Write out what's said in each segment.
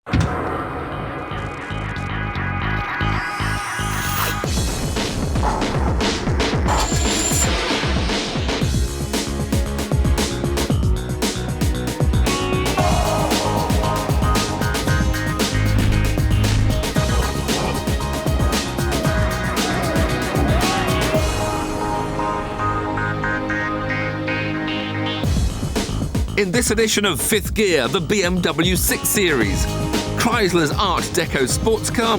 In this edition of Fifth Gear, the BMW 6 Series, Chrysler's Art Deco sports car,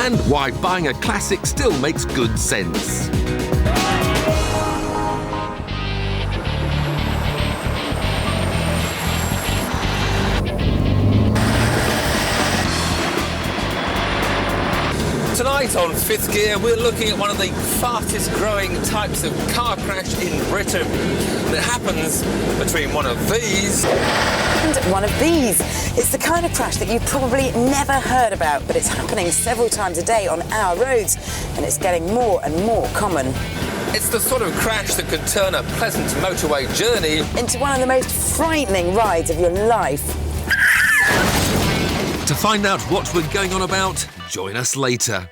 and why buying a classic still makes good sense. Tonight on Fifth Gear, we're looking at one of the fastest growing types of car crash in Britain. And it happens between one of these and one of these. It's the kind of crash that you've probably never heard about, but it's happening several times a day on our roads, and it's getting more and more common. It's the sort of crash that could turn a pleasant motorway journey into one of the most frightening rides of your life. To find out what we're going on about, join us later.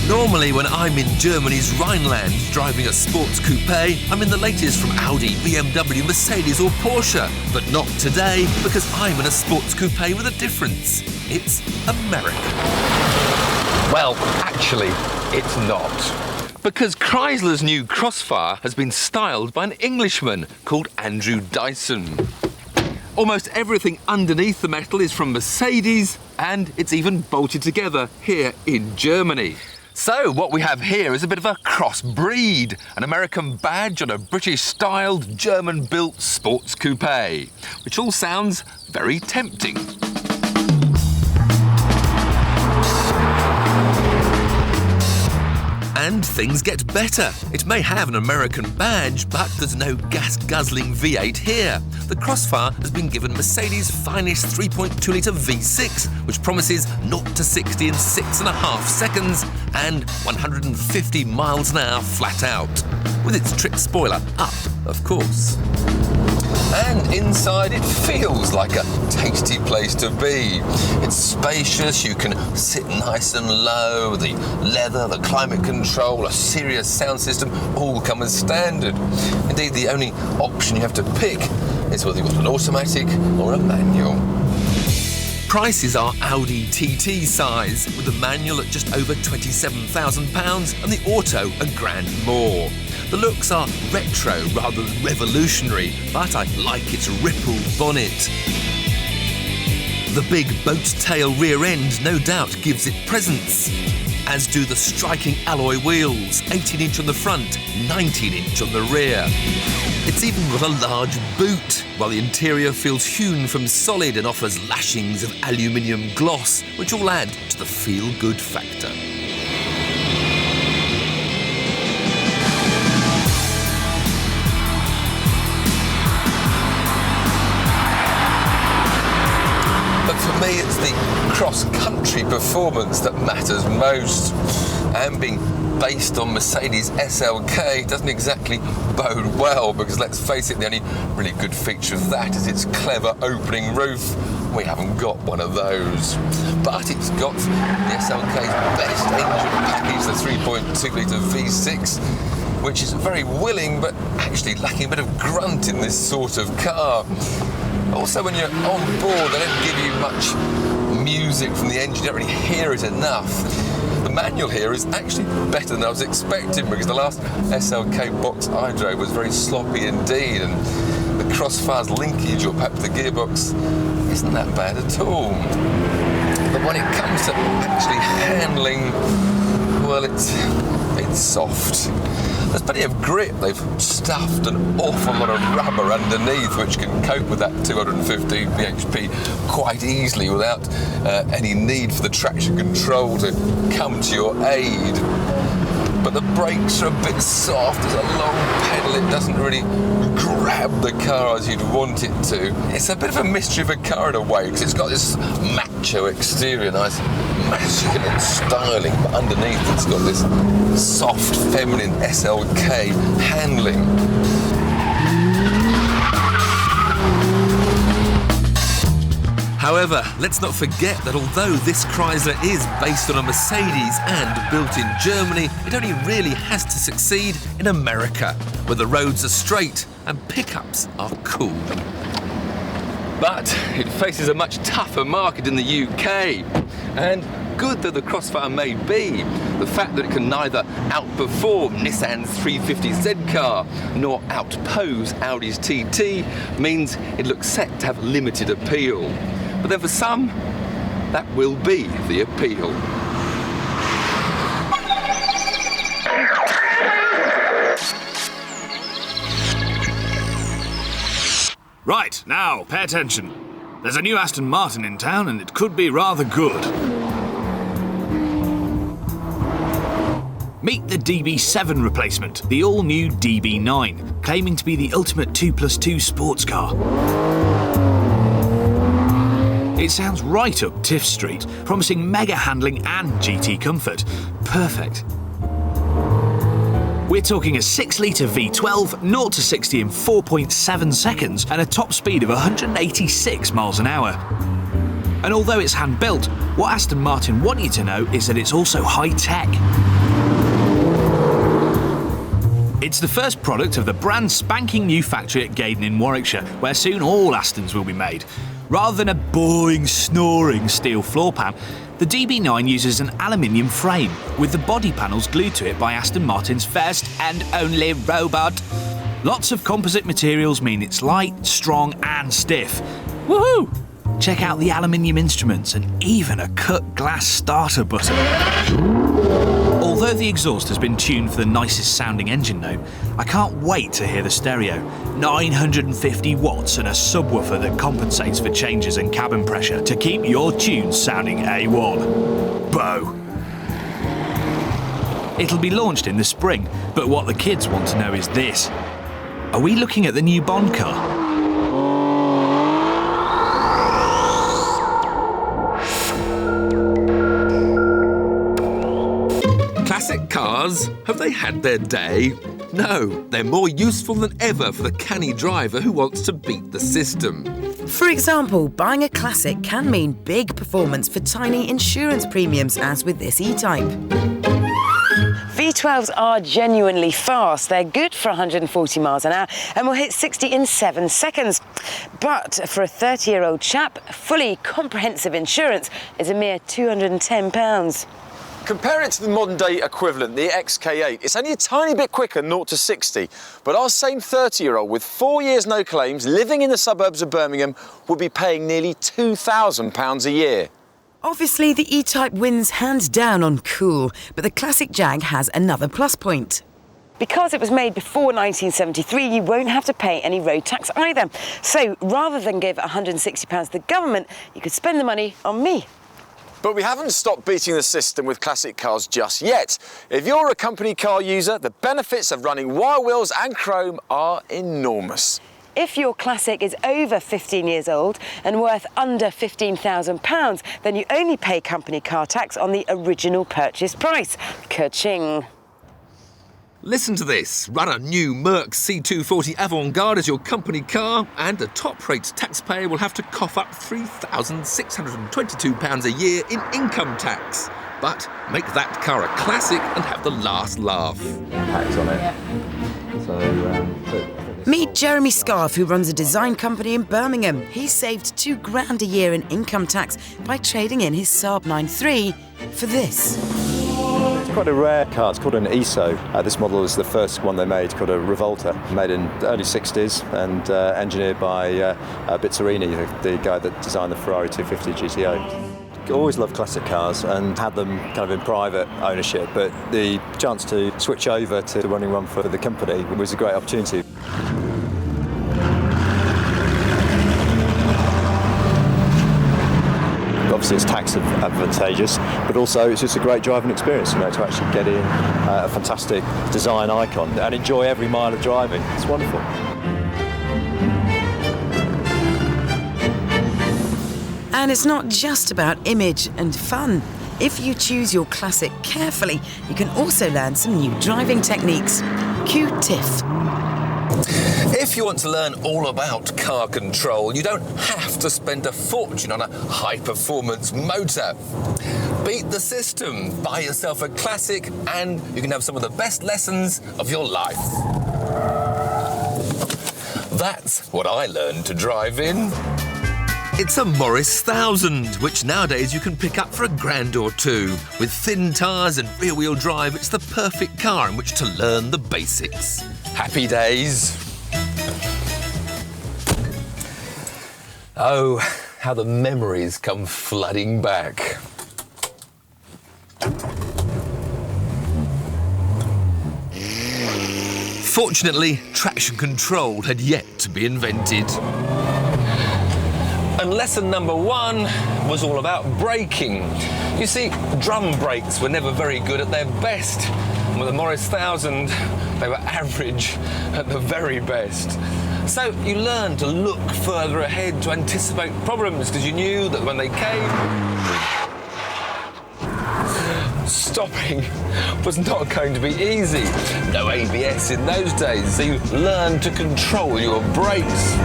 Normally when I'm in Germany's Rhineland driving a sports coupe, I'm in the latest from Audi, BMW, Mercedes or Porsche. But not today, because I'm in a sports coupe with a difference. It's American. Well, actually, it's not. Because Chrysler's new Crossfire has been styled by an Englishman called Andrew Dyson. Almost everything underneath the metal is from Mercedes, and it's even bolted together here in Germany. So what we have here is a bit of a cross-breed, an American badge on a British-styled, German-built sports coupe, which all sounds very tempting. And things get better. It may have an American badge, but there's no gas-guzzling V8 here. The Crossfire has been given Mercedes' finest 3.2-litre V6, which promises 0 to 60 in 6.5 seconds and 150 miles an hour flat out, with its trip spoiler up, of course. And inside it feels like a tasty place to be. It's spacious, you can sit nice and low, the leather, the climate control, a serious sound system all come as standard. Indeed, the only option you have to pick is whether you want an automatic or a manual. Prices are Audi TT size, with the manual at just over £27,000 and the auto a grand more. The looks are retro rather than revolutionary, but I like its rippled bonnet. The big boat-tail rear end no doubt gives it presence, as do the striking alloy wheels, 18-inch on the front, 19-inch on the rear. It's even got a large boot, while the interior feels hewn from solid and offers lashings of aluminium gloss, which all add to the feel-good factor. For me, it's the cross-country performance that matters most. And being based on Mercedes SLK doesn't exactly bode well, because let's face it, the only really good feature of that is its clever opening roof. We haven't got one of those. But it's got the SLK's best engine package, the 3.2-litre V6, which is very willing but actually lacking a bit of grunt in this sort of car. Also, when you're on board, they don't give you much music from the engine, you don't really hear it enough. The manual here is actually better than I was expecting, because the last SLK box I drove was very sloppy indeed, and the Crossfire's linkage, or perhaps the gearbox, isn't that bad at all. But when it comes to actually handling, well, it's soft. There's plenty of grip. They've stuffed an awful lot of rubber underneath, which can cope with that 250 bhp quite easily without any need for the traction control to come to your aid. but the brakes are a bit soft. There's a long pedal. It doesn't really grab the car as you'd want it to. It's a bit of a mystery of a car in a way, because it's got this macho exterior, nice masculine styling, but underneath it's got this soft, feminine SLK handling. However, let's not forget that although this Chrysler is based on a Mercedes and built in Germany, it only really has to succeed in America, where the roads are straight and pickups are cool. But it faces a much tougher market in the UK. And good though the Crossfire may be, the fact that it can neither outperform Nissan's 350Z car nor outpose Audi's TT means it looks set to have limited appeal. But then for some, that will be the appeal. Right, now, pay attention. There's a new Aston Martin in town and it could be rather good. Meet the DB7 replacement, the all-new DB9, claiming to be the ultimate 2+2 sports car. It sounds right up Tiff Street, promising mega handling and GT comfort. Perfect. We're talking a 6-litre V12, 0 to 60 in 4.7 seconds and a top speed of 186 miles an hour. And although it's hand-built, what Aston Martin want you to know is that it's also high-tech. It's the first product of the brand spanking new factory at Gaydon in Warwickshire, where soon all Astons will be made. Rather than a boring, snoring steel floor pan, the DB9 uses an aluminium frame, with the body panels glued to it by Aston Martin's first and only robot. Lots of composite materials mean it's light, strong and stiff. Woohoo! Check out the aluminium instruments and even a cut glass starter button. Although the exhaust has been tuned for the nicest sounding engine note, I can't wait to hear the stereo. 950 watts and a subwoofer that compensates for changes in cabin pressure to keep your tunes sounding A1. Bo! It'll be launched in the spring, but what the kids want to know is this. Are we looking at the new Bond car? Classic cars, have they had their day? No, they're more useful than ever for the canny driver who wants to beat the system. For example, buying a classic can mean big performance for tiny insurance premiums, as with this E-Type. V12s are genuinely fast. They're good for 140 miles an hour and will hit 60 in 7 seconds. But for a 30-year-old chap, fully comprehensive insurance is a mere £210. Compare it to the modern-day equivalent, the XK8. It's only a tiny bit quicker, 0 to 60. But our same 30-year-old with 4 years no claims, living in the suburbs of Birmingham, would be paying nearly £2,000 a year. Obviously, the E-Type wins hands down on cool, but the classic Jag has another plus point. Because it was made before 1973, you won't have to pay any road tax either. So rather than give £160 to the government, you could spend the money on me. But we haven't stopped beating the system with classic cars just yet. If you're a company car user, the benefits of running wire wheels and chrome are enormous. If your classic is over 15 years old and worth under £15,000, then you only pay company car tax on the original purchase price. Ka-ching. Listen to this. Run a new Merc C240 Avant-Garde as your company car and a top-rate taxpayer will have to cough up £3,622 a year in income tax. But make that car a classic and have the last laugh. Impact on it. Meet Jeremy Scarf, who runs a design company in Birmingham. He saved £2,000 a year in income tax by trading in his Saab 9-3 for this. It's quite a rare car. It's called an ESO. This model is the first one they made, called a Revolta, made in the early 60s and engineered by Bizzarini, the guy that designed the Ferrari 250 GTO. Always loved classic cars and had them kind of in private ownership, but the chance to switch over to running one for the company was a great opportunity. obviously it's tax advantageous, but also it's just a great driving experience, you know, to actually get in a fantastic design icon and enjoy every mile of driving. It's wonderful. And it's not just about image and fun. If you choose your classic carefully, you can also learn some new driving techniques. Cue Tiff. If you want to learn all about car control, you don't have to spend a fortune on a high-performance motor. Beat the system, buy yourself a classic, and you can have some of the best lessons of your life. That's what I learned to drive in. It's a Morris 1000, which nowadays you can pick up for £1 or £2. With thin tyres and rear-wheel drive, it's the perfect car in which to learn the basics. Happy days. Oh, how the memories come flooding back. Fortunately, traction control had yet to be invented. And lesson number 1 was all about braking. You see, drum brakes were never very good at their best. And with the Morris 1000, they were average at the very best. So you learned to look further ahead to anticipate problems, because you knew that when they came, stopping was not going to be easy. No ABS in those days, so you learned to control your brakes.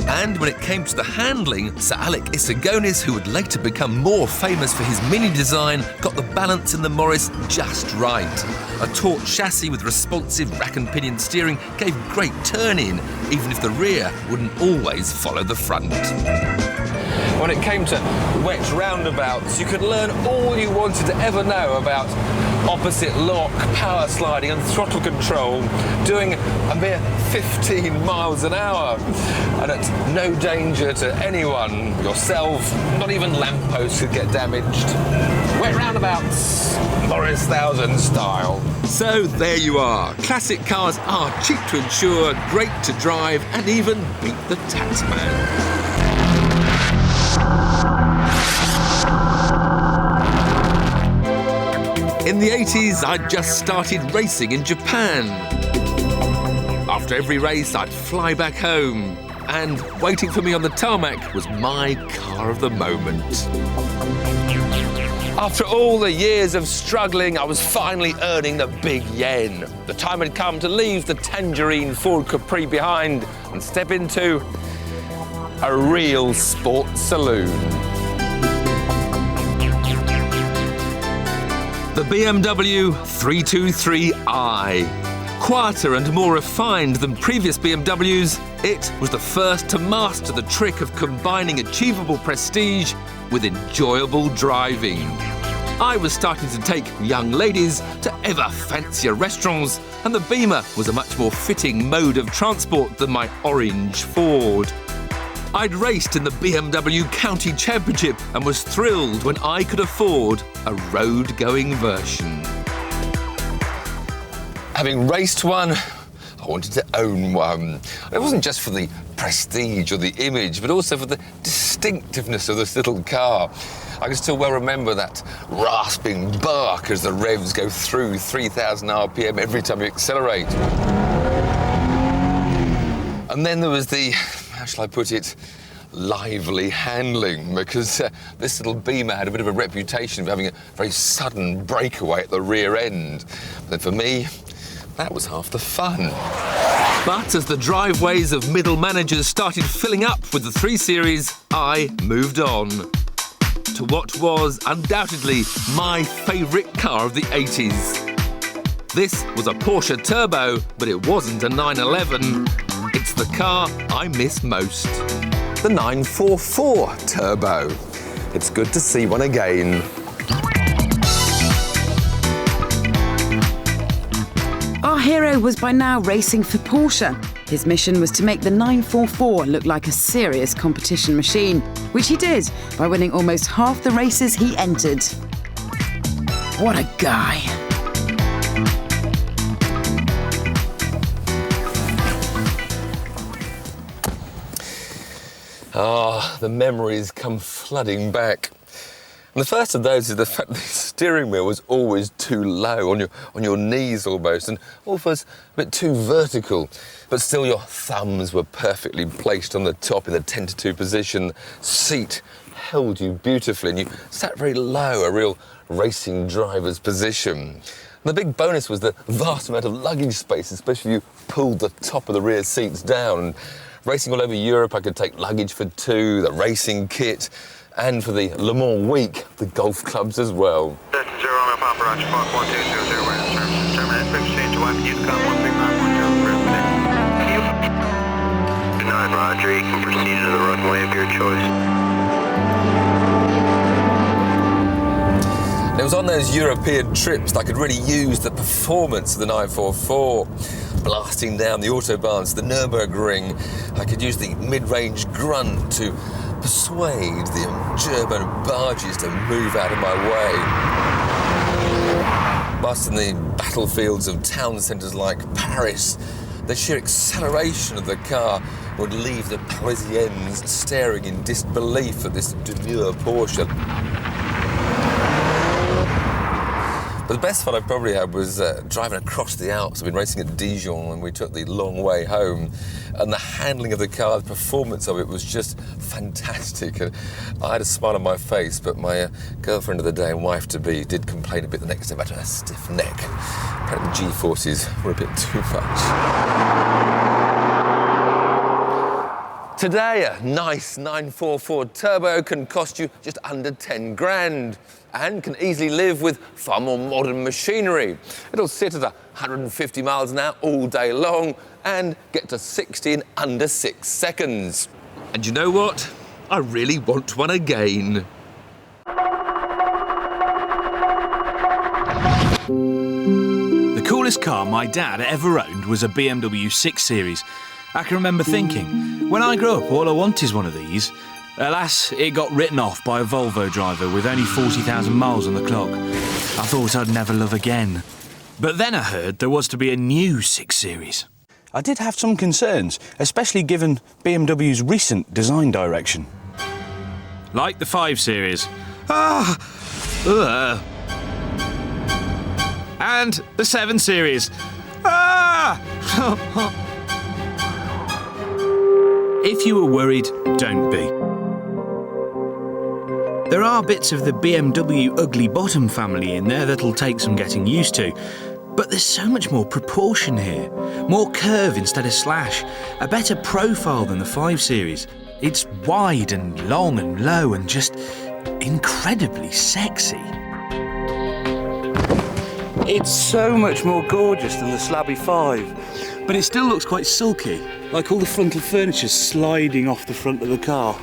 And when it came to the handling, Sir Alec Isagonis, who would later become more famous for his Mini design, got the balance in the Morris just right. A taut chassis with responsive rack and pinion steering gave great turn-in, even if the rear wouldn't always follow the front. When it came to wet roundabouts, you could learn all you wanted to ever know about opposite lock, power sliding and throttle control, doing a mere 15 miles an hour, and at no danger to anyone, yourself, not even lampposts could get damaged. Wet roundabouts, Morris 1000 style. So there you are. Classic cars are cheap to insure, great to drive, and even beat the taxman. In the 80s, I'd just started racing in Japan. After every race, I'd fly back home, and waiting for me on the tarmac was my car of the moment. After all the years of struggling, I was finally earning the big yen. The time had come to leave the tangerine Ford Capri behind and step into a real sports saloon. The BMW 323i. Quieter and more refined than previous BMWs, it was the first to master the trick of combining achievable prestige with enjoyable driving. I was starting to take young ladies to ever fancier restaurants, and the Beamer was a much more fitting mode of transport than my orange Ford. I'd raced in the BMW County Championship and was thrilled when I could afford a road-going version. Having raced one, I wanted to own one. It wasn't just for the prestige or the image, but also for the distinctiveness of this little car. I can still well remember that rasping bark as the revs go through 3,000 RPM every time you accelerate. And then there was the, how shall I put it, lively handling, because this little Beamer had a bit of a reputation of having a very sudden breakaway at the rear end. But then for me, that was half the fun. But as the driveways of middle managers started filling up with the 3 Series, I moved on to what was undoubtedly my favourite car of the 80s. This was a Porsche Turbo, but it wasn't a 911. It's the car I miss most. The 944 Turbo. It's good to see one again. Our hero was by now racing for Porsche. His mission was to make the 944 look like a serious competition machine, which he did by winning almost half the races he entered. What a guy. Ah, the memories come flooding back. And the first of those is the fact that the steering wheel was always too low, on your knees almost, and almost a bit too vertical. But still your thumbs were perfectly placed on the top in the 10-to-2 position. Seat held you beautifully, and you sat very low, a real racing driver's position. And the big bonus was the vast amount of luggage space, especially if you pulled the top of the rear seats down. And racing all over Europe, I could take luggage for two, the racing kit, and for the Le Mans week, the golf clubs as well. Delta 0, Romeo Papa, Roger, Fox 1200, where is service? Terminate, fix change, wipe, use com 13510, Good night, Roger, you can proceed to the runway of your choice. And it was on those European trips that I could really use the performance of the 944. Blasting down the autobahns, the Nürburgring, I could use the mid-range grunt to persuade the German barges to move out of my way. Whilst in the battlefields of town centres like Paris, the sheer acceleration of the car would leave the Parisians staring in disbelief at this demure Porsche. But the best fun I probably had was driving across the Alps. I've been racing at Dijon and we took the long way home. And the handling of the car, the performance of it was just fantastic. And I had a smile on my face, but my girlfriend of the day and wife-to-be did complain a bit the next day about her stiff neck. Apparently the G-forces were a bit too much. Today, a nice 944 turbo can cost you just under 10 grand and can easily live with far more modern machinery. It'll sit at 150 miles an hour all day long and get to 60 in under 6 seconds. And you know what? I really want one again. The coolest car my dad ever owned was a BMW 6 Series. I can remember thinking, when I grow up, all I want is one of these. Alas, it got written off by a Volvo driver with only 40,000 miles on the clock. I thought I'd never love again. But then I heard there was to be a new 6 Series. I did have some concerns, especially given BMW's recent design direction. Like the 5 Series. And the 7 Series. If you were worried, don't be. There are bits of the BMW ugly bottom family in there that'll take some getting used to, but there's so much more proportion here. More curve instead of slash, a better profile than the 5 Series. It's wide and long and low and just incredibly sexy. It's so much more gorgeous than the slabby 5, but it still looks quite silky, like all the frontal furniture sliding off the front of the car.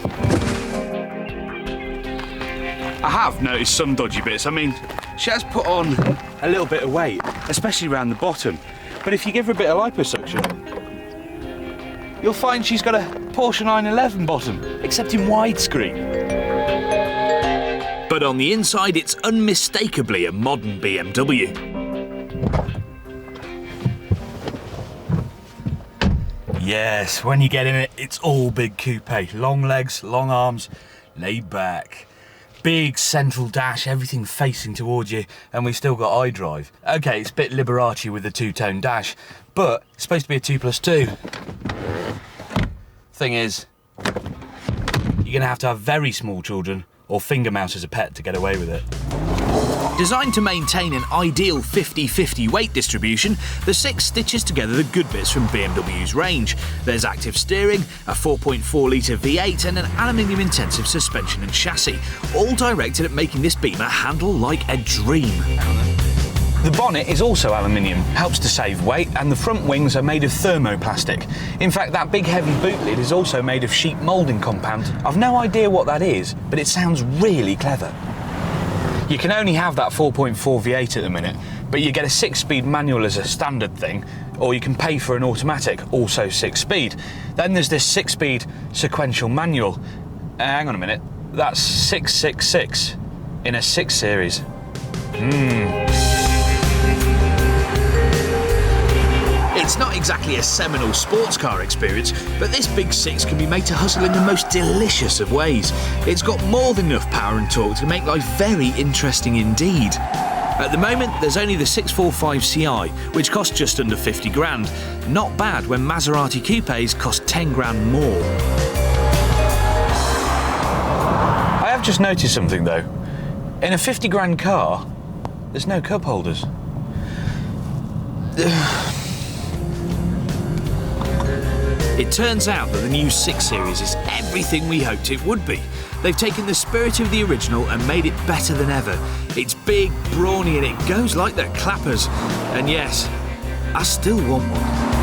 I have noticed some dodgy bits. I mean, she has put on a little bit of weight, especially around the bottom, but if you give her a bit of liposuction, you'll find she's got a Porsche 911 bottom, except in widescreen. But on the inside, it's unmistakably a modern BMW. Yes, when you get in it, it's all big coupe. Long legs, long arms, laid back. Big central dash, everything facing towards you, and we've still got iDrive. Okay, it's a bit Liberace with the two-tone dash, but it's supposed to be a 2+2. Thing is, you're gonna have to have very small children or finger mouse as a pet to get away with it. Designed to maintain an ideal 50-50 weight distribution, the 6 stitches together the good bits from BMW's range. There's active steering, a 4.4-litre V8 and an aluminium-intensive suspension and chassis, all directed at making this Beamer handle like a dream. The bonnet is also aluminium, helps to save weight, and the front wings are made of thermoplastic. In fact, that big heavy boot lid is also made of sheet moulding compound. I've no idea what that is, but it sounds really clever. You can only have that 4.4 V8 at the minute, but you get a 6-speed manual as a standard thing, or you can pay for an automatic, also 6-speed. Then there's this 6-speed sequential manual. Hang on a minute, that's 666 in a 6 Series. It's not exactly a seminal sports car experience, but this big six can be made to hustle in the most delicious of ways. It's got more than enough power and torque to make life very interesting indeed. At the moment, there's only the 645 Ci, which costs just under 50 grand. Not bad when Maserati coupes cost 10 grand more. I have just noticed something though. In a 50 grand car, there's no cup holders. It turns out that the new 6 Series is everything we hoped it would be. They've taken the spirit of the original and made it better than ever. It's big, brawny, and it goes like the clappers. And yes, I still want one.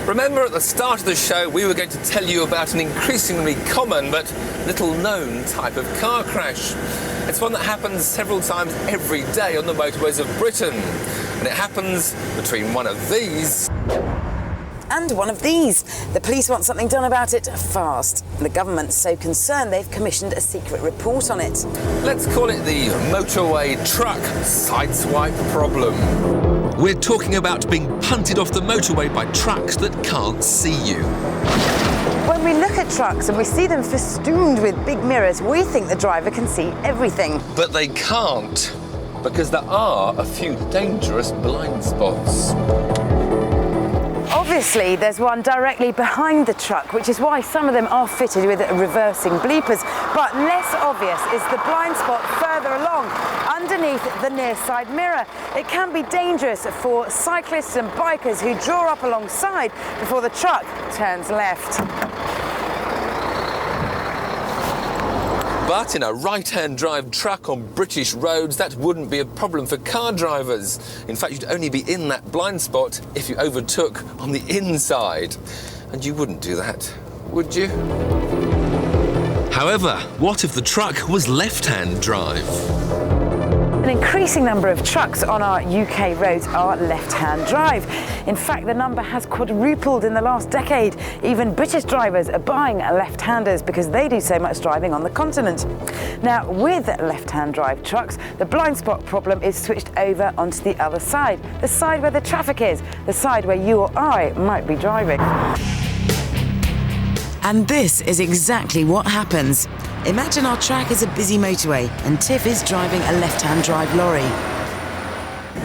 Remember at the start of the show we were going to tell you about an increasingly common but little known type of car crash. It's one that happens several times every day on the motorways of Britain, and it happens between one of these and one of these. The police want something done about it fast. The government's so concerned they've commissioned a secret report on it. Let's call it the motorway truck sideswipe problem. We're talking about being punted off the motorway by trucks that can't see you. When we look at trucks and we see them festooned with big mirrors, we think the driver can see everything. But they can't, because there are a few dangerous blind spots. Obviously, there's one directly behind the truck, which is why some of them are fitted with reversing bleepers. But less obvious is the blind spot further along, underneath the near side mirror. It can be dangerous for cyclists and bikers who draw up alongside before the truck turns left. But in a right-hand drive truck on British roads, that wouldn't be a problem for car drivers. In fact, you'd only be in that blind spot if you overtook on the inside. And you wouldn't do that, would you? However, what if the truck was left-hand drive? An increasing number of trucks on our UK roads are left-hand drive. In fact, the number has quadrupled in the last decade. Even British drivers are buying left-handers because they do so much driving on the continent. Now, with left-hand drive trucks, the blind spot problem is switched over onto the other side, the side where the traffic is, the side where you or I might be driving. And this is exactly what happens. Imagine our track is a busy motorway and Tiff is driving a left-hand drive lorry.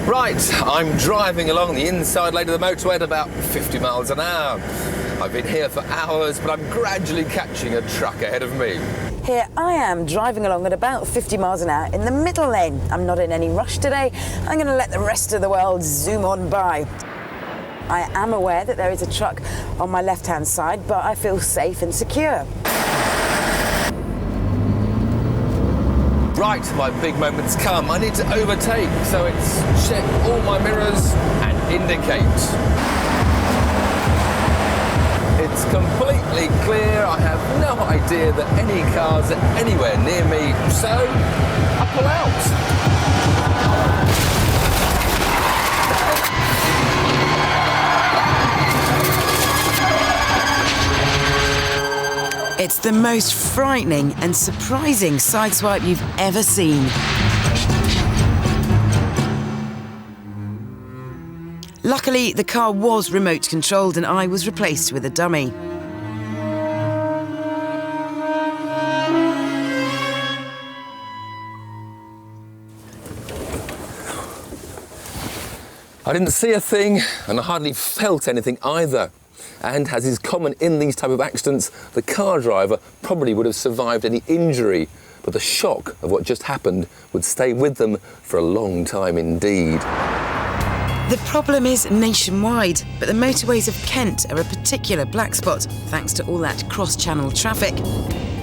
Right, I'm driving along the inside lane of the motorway at about 50 miles an hour. I've been here for hours, but I'm gradually catching a truck ahead of me. Here I am driving along at about 50 miles an hour in the middle lane. I'm not in any rush today. I'm going to let the rest of the world zoom on by. I am aware that there is a truck on my left-hand side, but I feel safe and secure. Right, my big moment's come. I need to overtake, so it's check all my mirrors and indicate. It's completely clear. I have no idea that any cars are anywhere near me, so I pull out. It's the most frightening and surprising sideswipe you've ever seen. Luckily, the car was remote controlled and I was replaced with a dummy. I didn't see a thing and I hardly felt anything either. And as is common in these type of accidents, the car driver probably would have survived any injury, but the shock of what just happened would stay with them for a long time indeed. The problem is nationwide, but the motorways of Kent are a particular black spot, thanks to all that cross-channel traffic.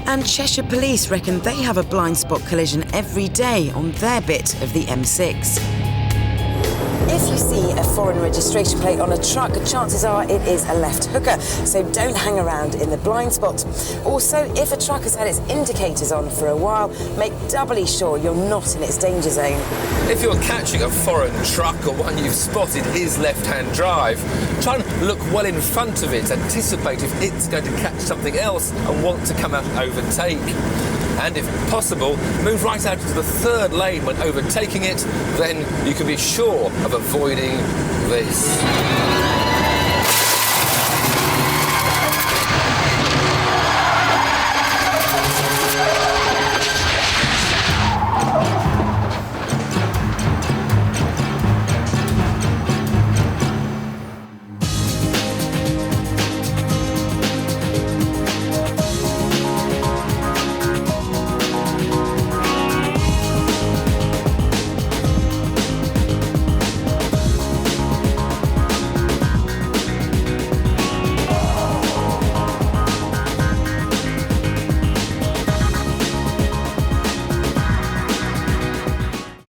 And Cheshire Police reckon they have a blind spot collision every day on their bit of the M6. If you see a foreign registration plate on a truck, chances are it is a left hooker, so don't hang around in the blind spot. Also, if a truck has had its indicators on for a while, make doubly sure you're not in its danger zone. If you're catching a foreign truck or one you've spotted is left-hand drive, try and look well in front of it, anticipate if it's going to catch something else and want to come out and overtake. And if possible, move right out into the third lane when overtaking it, then you can be sure of avoiding this.